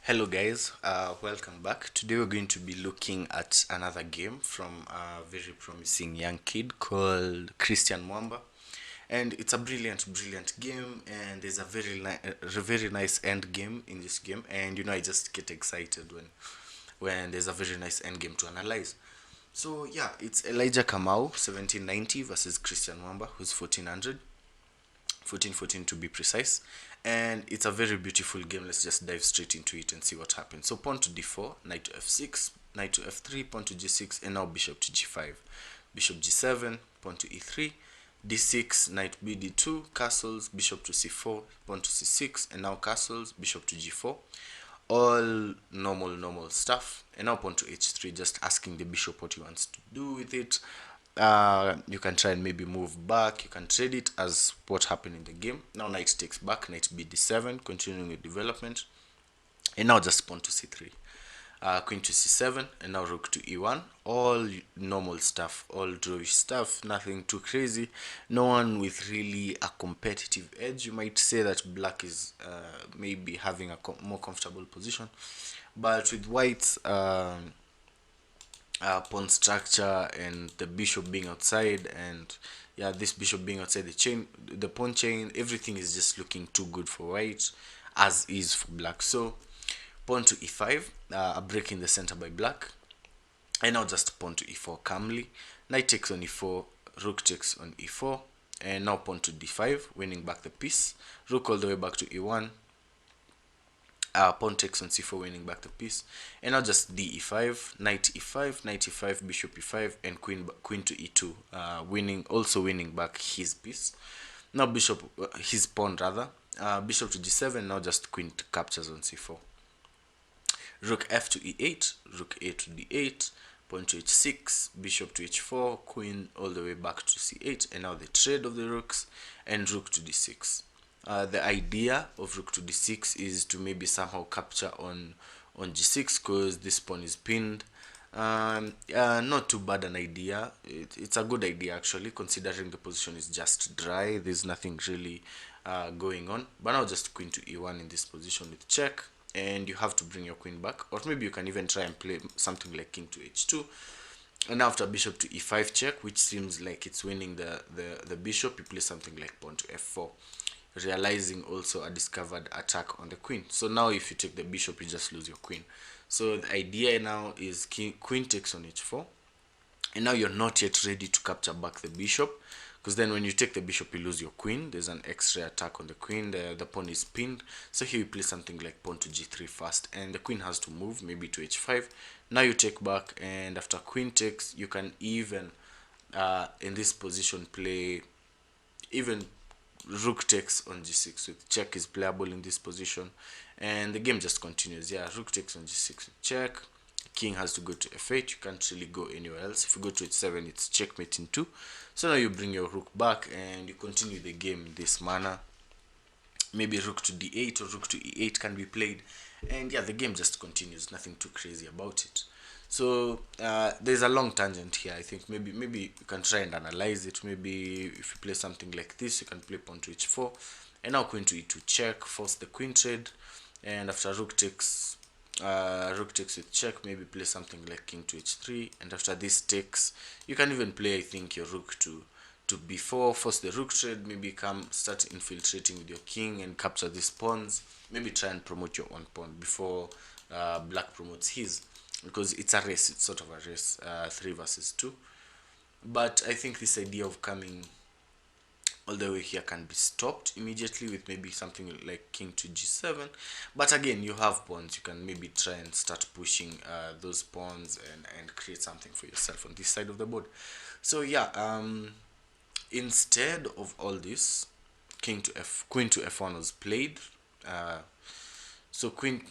Hello guys, welcome back. Today we're going to be looking at another game from a very promising young kid called Christian Mwamba, and it's a brilliant game. And there's a very nice end game in this game. And I just get excited when there's a very nice end game to analyze. So yeah, it's Elijah Kamau 1790 versus Christian Mwamba, who's 1400. 1414 to be precise, and it's a very beautiful game. Let's just dive straight into it and see what happens. So pawn to d4, knight to f6, knight to f3, pawn to g6, and now bishop to g5, bishop g7, pawn to e3, d6, knight b d2, castles, bishop to c4, pawn to c6, and now castles, bishop to g4. All normal stuff. And now pawn to h3, just asking the bishop what he wants to do with it. You can try and maybe move back. You can trade it as what happened in the game. Now knight takes back, knight b d7, continuing with development. And now just pawn to c3, queen to c7, and now rook to e1. All normal stuff, all drawish stuff, nothing too crazy. No one with really a competitive edge. You might say that black is maybe having a more comfortable position, but with white's pawn structure and the bishop being outside, and yeah, this bishop being outside the pawn chain, everything is just looking too good for white, as is for black. So pawn to e5, a break in the center by black, and now just pawn to e4 calmly. Knight takes on e4, rook takes on e4, and now pawn to d5, winning back the piece. Rook all the way back to e1, pawn takes on c4, winning back the piece. And now just d e5, knight e5, knight e5, bishop e5, and queen to e2, winning back his piece. Now his pawn rather, bishop to g7. Now just queen captures on c4. Rook f to e8, rook a to d8, pawn to h6, bishop to h4, queen all the way back to c8, and now the trade of the rooks, and rook to d6. The idea of rook to d6 is to maybe somehow capture on g6, because this pawn is pinned. Not too bad an idea. It's a good idea actually, considering the position is just dry. There's nothing really going on. But now just queen to e1 in this position with check, and you have to bring your queen back, or maybe you can even try and play something like king to h2. And after bishop to e5 check, which seems like it's winning the bishop, you play something like pawn to f4, realizing also a discovered attack on the queen. So now if you take the bishop, you just lose your queen. So the idea now is queen takes on h4, and now you're not yet ready to capture back the bishop, because then when you take the bishop, you lose your queen. There's an extra attack on the queen. The pawn is pinned. So here you play something like pawn to g3 first, and the queen has to move maybe to h5. Now you take back, and after queen takes, you can even in this position play even rook takes on g6 with check is playable in this position, and the game just continues. Yeah, rook takes on g6 with check, king has to go to f8. You can't really go anywhere else. If you go to h7, it's checkmate in 2. So now you bring your rook back and you continue the game in this manner. Maybe rook to d8 or rook to e8 can be played, and yeah, the game just continues. Nothing too crazy about it. So there's a long tangent here. I think maybe you can try and analyze it. Maybe if you play something like this, you can play pawn to h4, and now queen to e2 check, force the queen trade, and after rook takes with check, maybe play something like king to h3, and after this takes, you can even play, I think, your rook to b4, force the rook trade, maybe start infiltrating with your king and capture these pawns. Maybe try and promote your own pawn before black promotes his, because it's a race. It's sort of a race, 3 versus 2. But I think this idea of coming all the way here can be stopped immediately with maybe something like king to g7. But again, you have pawns. You can maybe try and start pushing those pawns and create something for yourself on this side of the board. So yeah, instead of all this, queen to f1 was played. So queen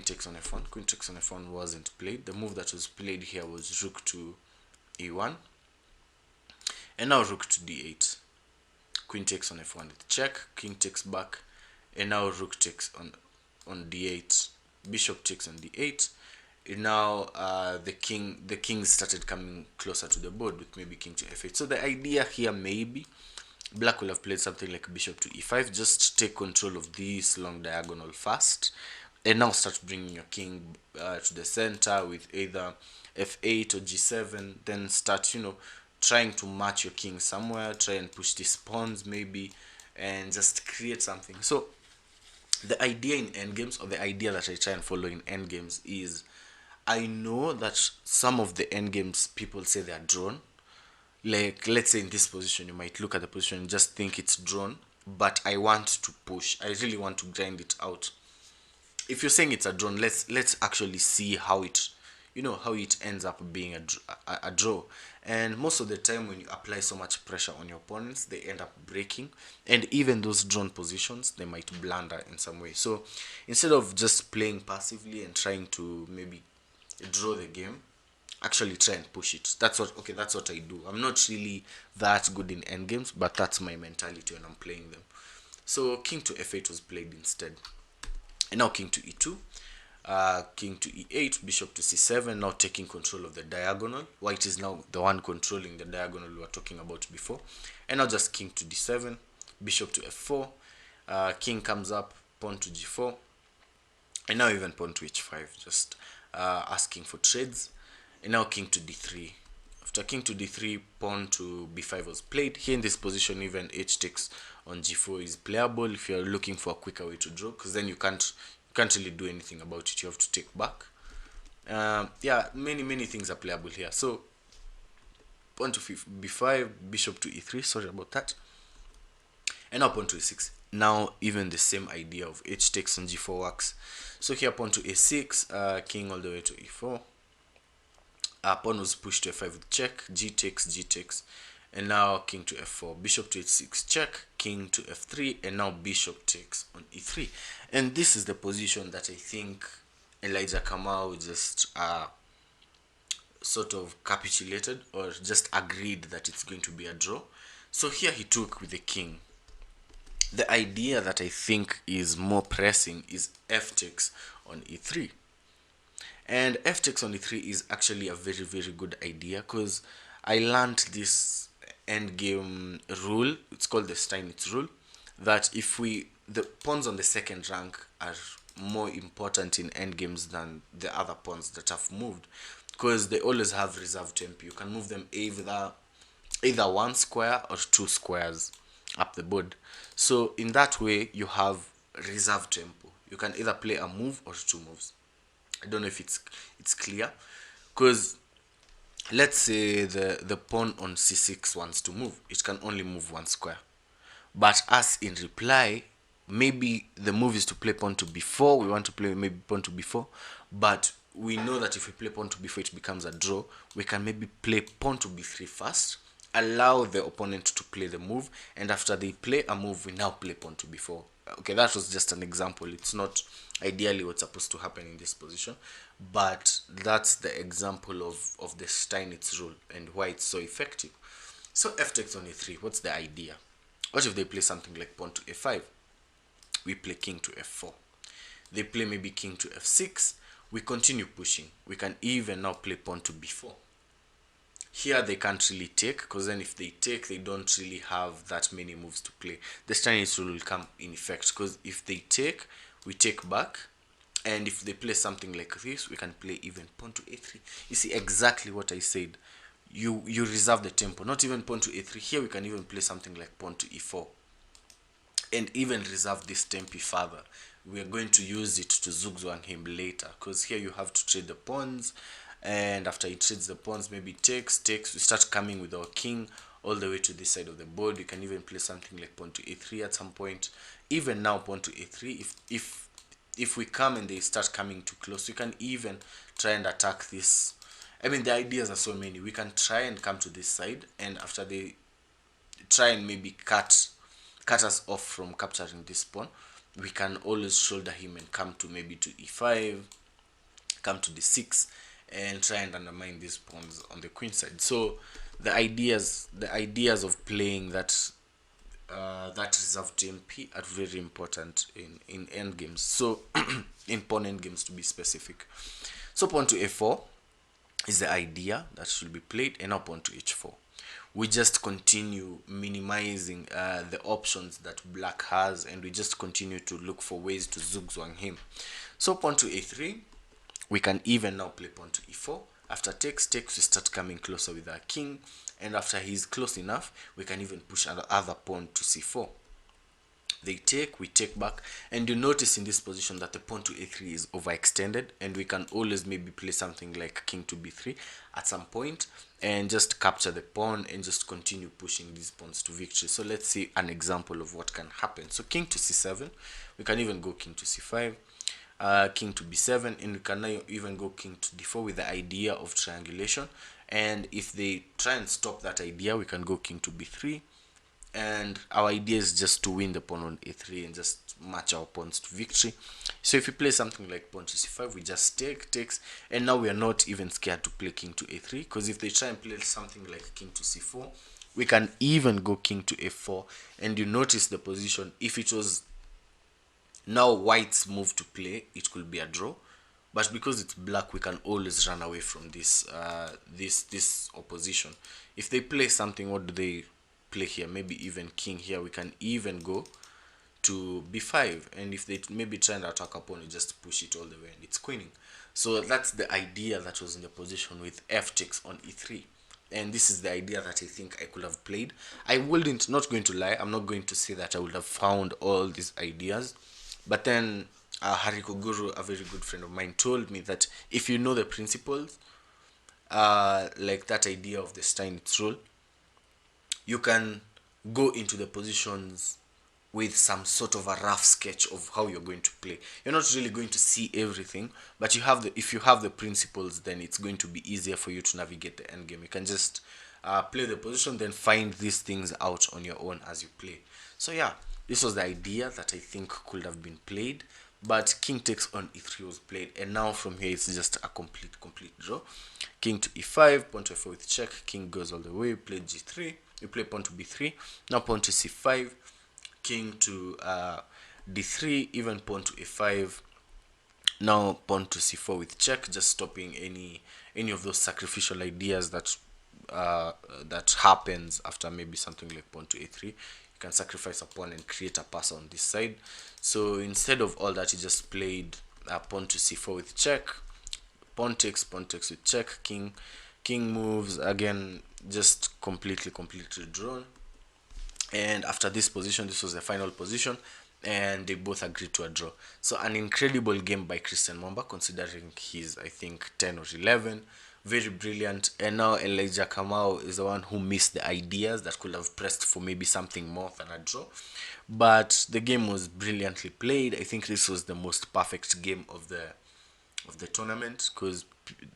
takes on f1. Queen takes on f1 wasn't played. The move that was played here was rook to e1, and now rook to d8. Queen takes on f1 with check. King takes back, and now rook takes on d8. Bishop takes on d8. And now the king started coming closer to the board with maybe king to f8. So the idea here, maybe black will have played something like bishop to e5, just take control of this long diagonal first, and now start bringing your king to the center with either f8 or g7. Then start, trying to match your king somewhere, try and push these pawns maybe, and just create something. So the idea in endgames, or the idea that I try and follow in endgames, is I know that some of the endgames people say they are drawn. Like, let's say in this position, you might look at the position and just think it's drawn, but I want to push. I really want to grind it out. If you're saying it's a drawn, let's actually see how it, how it ends up being a draw. And most of the time, when you apply so much pressure on your opponents, they end up breaking, and even those drawn positions, they might blunder in some way. So instead of just playing passively and trying to maybe draw the game, actually try and push it. That's what I do. I'm not really that good in endgames, but that's my mentality when I'm playing them. So king to f8 was played instead. And now king to e2, king to e8, bishop to c7, now taking control of the diagonal. White is now the one controlling the diagonal we were talking about before. And now just king to d7, bishop to f4, king comes up, pawn to g4, and now even pawn to h5, just asking for trades. And now king to d3. After king to d3, pawn to b5 was played. Here in this position, even h takes on g4 is playable if you're looking for a quicker way to draw, because then you can't really do anything about it. You have to take back. Yeah, many things are playable here. So pawn to b5, bishop to e3, sorry about that, and now pawn to e6. Now even the same idea of h takes on g4 works. So here pawn to a6, king all the way to e4. Pawn was pushed to f5 with check, g takes, and now king to f4, bishop to h6 check, king to f3, and now bishop takes on e3. And this is the position that I think Elijah Kamau just sort of capitulated, or just agreed that it's going to be a draw. So here he took with the king. The idea that I think is more pressing is f takes on e3. And f takes on e3 is actually a very good idea, because I learned this endgame rule. It's called the Steinitz rule, that if the pawns on the second rank are more important in endgames than the other pawns that have moved, because they always have reserve tempo. You can move them either one square or two squares up the board. So in that way, you have reserve tempo. You can either play a move or two moves. I don't know if it's clear, because let's say the pawn on c6 wants to move. It can only move one square, but us in reply, maybe the move is to play pawn to b4. We want to play maybe pawn to b4, but we know that if we play pawn to b4 it becomes a draw. We can maybe play pawn to b3 first, allow the opponent to play the move, and after they play a move, we now play pawn to b4. Okay, that was just an example. It's not ideally what's supposed to happen in this position, but that's the example of the Steinitz rule and why it's so effective. So f takes on e3, what's the idea? What if they play something like pawn to f5? We play king to f4. They play maybe king to f6. We continue pushing. We can even now play pawn to b4. Here they can't really take, because then if they take, they don't really have that many moves to play. The Steinitz rule will come in effect, because if they take, we take back, and if they play something like this, we can play even pawn to a3. You see exactly what I said. You reserve the tempo. Not even pawn to a3. Here we can even play something like pawn to e4, and even reserve this tempo further. We are going to use it to zugzwang him later, because here you have to trade the pawns, and after he trades the pawns, maybe takes, we start coming with our king all the way to this side of the board. We can even play something like pawn to a3 at some point. Even now pawn to a3, if we come and they start coming too close, we can even try and attack this. I mean, the ideas are so many. We can try and come to this side, and after they try and maybe cut us off from capturing this pawn, we can always shoulder him and come to maybe to e5, come to d6, and try and undermine these pawns on the queen side. So the ideas of playing that reserve TMP are very important in endgames. So in pawn endgames, to be specific. So pawn to a4 is the idea that should be played, and now pawn to h4. We just continue minimizing the options that black has, and we just continue to look for ways to zugzwang him. So pawn to a3, we can even now play pawn to e4. After takes, we start coming closer with our king, and after he's close enough, we can even push another pawn to c4. They take, we take back, and you notice in this position that the pawn to a3 is overextended, and we can always maybe play something like king to b3 at some point and just capture the pawn and just continue pushing these pawns to victory. So let's see an example of what can happen. So king to c7, we can even go king to c5, king to b7, and we can now even go king to d4 with the idea of triangulation. And if they try and stop that idea, we can go king to b3, and our idea is just to win the pawn on a3 and just match our pawns to victory. So if we play something like pawn to c5, we just takes, and now we are not even scared to play king to a3, because if they try and play something like king to c4, we can even go king to f4. And you notice the position, if it was now white's move to play, it could be a draw, but because it's black, we can always run away from this this opposition. If they play something, what do they play here? Maybe even king here, we can even go to b5, and if they maybe try and attack a pawn, we just push it all the way and it's queening. So that's the idea that was in the position with f takes on e3, and this is the idea that I think I could have played. I wouldn't, not going to lie, I'm not going to say that I would have found all these ideas, but then Hariko Guru, a very good friend of mine, told me that if you know the principles, like that idea of the Steinitz rule, you can go into the positions with some sort of a rough sketch of how you're going to play. You're not really going to see everything, but you have the, if you have the principles, then it's going to be easier for you to navigate the end game. You can just play the position, then find these things out on your own as you play. So yeah, this was the idea that I think could have been played, but king takes on e3 was played, and now from here it's just a complete draw. King to e5, pawn to f4 with check, king goes all the way, play g3, you play pawn to b3, now pawn to c5, king to d3, even pawn to a5, now pawn to c4 with check, just stopping any of those sacrificial ideas that that happens after maybe something like pawn to a3. You can sacrifice a pawn and create a pass on this side. So instead of all that, he just played pawn to c4 with check, pawn takes with check, king moves again, just completely drawn. And after this position, this was the final position, and they both agreed to a draw. So an incredible game by Christian Mwamba, considering he's, I think, 10 or 11. Very brilliant. And now Elijah Kamau is the one who missed the ideas that could have pressed for maybe something more than a draw. But the game was brilliantly played. I think this was the most perfect game of the tournament, because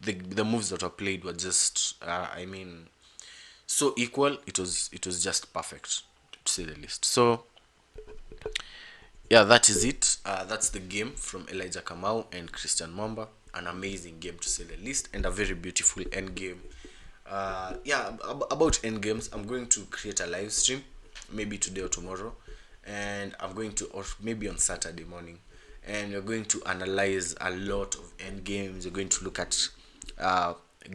the moves that were played were just I mean, so equal. It was just perfect, to say the least. So yeah, that is it. That's the game from Elijah Kamau and Christian Mwamba. An amazing game, to say the least, and a very beautiful end game. Yeah, about end games, I'm going to create a live stream, maybe today or tomorrow, and I'm going to, or maybe on Saturday morning, and we're going to analyze a lot of end games. We're going to look at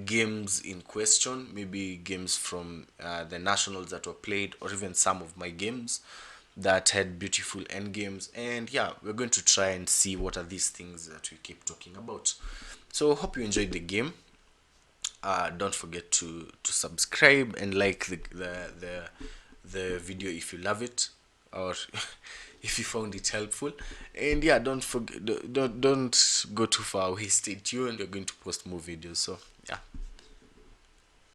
games in question, maybe games from the nationals that were played, or even some of my games that had beautiful end games. And yeah, we're going to try and see what are these things that we keep talking about. So hope you enjoyed the game. Don't forget to subscribe and like the video if you love it, or if you found it helpful. And yeah, don't forget, don't go too far away. Stay tuned, we're going to post more videos. So yeah.